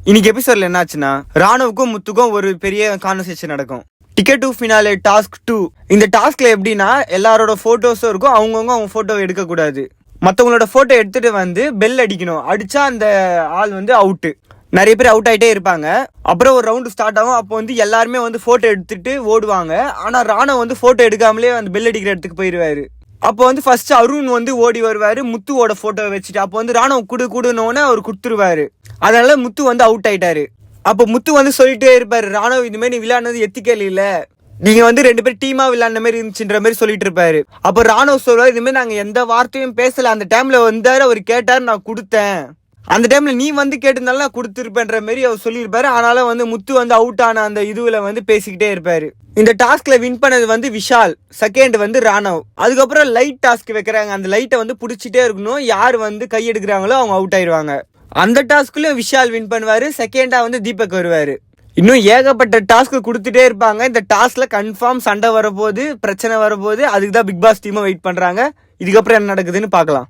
இன்னைக்கு எபிசோட்ல என்ன ஆச்சுன்னா, ராணுவுக்கும் முத்துக்கும் ஒரு பெரிய கான்வர்சேஷன் நடக்கும். Ticket to finale task 2. இந்த டாஸ்க்ல எப்படின்னா, எல்லாரோட போட்டோஸும் இருக்கும். அவங்கவுங்க அவங்க போட்டோ எடுக்கக்கூடாது. மற்றவங்களோட போட்டோ எடுத்துட்டு வந்து பெல் அடிக்கணும். அடிச்சா அந்த ஆள் வந்து அவுட்டு. நிறைய பேர் அவுட் ஆகிட்டே இருப்பாங்க. அப்புறம் ஒரு ரவுண்டு ஸ்டார்ட் ஆகும். அப்போ வந்து எல்லாருமே வந்து போட்டோ எடுத்துட்டு ஓடுவாங்க. ஆனால் ராணுவ வந்து போட்டோ எடுக்காமலே அந்த பெல் அடிக்கிற இடத்துக்கு போயிடுவாரு. அப்போ வந்து ஃபர்ஸ்ட் அருண் வந்து ஓடி வருவாரு முத்துவோட போட்டோ வச்சுட்டு. அப்போ வந்து ராணுவ கூடுனோன்னு அவர் கொடுத்துருவாரு. அதனால முத்து வந்து அவுட் ஆயிட்டாரு. அப்போ முத்து வந்து சொல்லிட்டே இருப்பாரு, ராணுவ இந்த மாதிரி விளையாடுனது எத்திக்கல் இல்ல, நீங்க வந்து 2 பேர் டீமா விளையாடுன மாதிரி இருந்துச்சுன்ற மாதிரி சொல்லிட்டு இருப்பாரு. அப்போ ராணுவ சொல்லுவாரு, இது மாதிரி நாங்க எந்த வார்த்தையும் பேசல, அந்த டைம்ல வந்தாரு அவர் கேட்டாரு நான் கொடுத்தேன், அந்த டைம்ல நீ வந்து கேட்டிருந்தாலும் நான் கொடுத்துருப்பேன்ற மாதிரி அவர் சொல்லியிருப்பாரு. ஆனாலும் வந்து முத்து வந்து அவுட் ஆன அந்த இதுல வந்து பேசிக்கிட்டே இருப்பாரு. இந்த டாஸ்க்ல வின் பண்ணது வந்து விஷால், செகண்ட் வந்து ராணவ். அதுக்கப்புறம் லைட் டாஸ்க் வைக்கிறாங்க. அந்த லைட்டை வந்து பிடிச்சிட்டே இருக்கணும். யார் வந்து கை எடுக்கிறாங்களோ அவங்க அவுட் ஆயிடுவாங்க. அந்த டாஸ்க்லயும் விஷால் வின் பண்ணுவாரு. செகண்டா வந்து தீபக் வருவாரு. இன்னும் ஏகப்பட்ட டாஸ்க் கொடுத்துட்டே இருப்பாங்க. இந்த டாஸ்க்ல கன்ஃபார்ம் சண்டை வரப்போகுது, பிரச்சனை வரப்போகுது. அதுக்கு தான் பிக் பாஸ் டீமும் வெயிட் பண்றாங்க. இதுக்கப்புறம் என்ன நடக்குதுன்னு பார்க்கலாம்.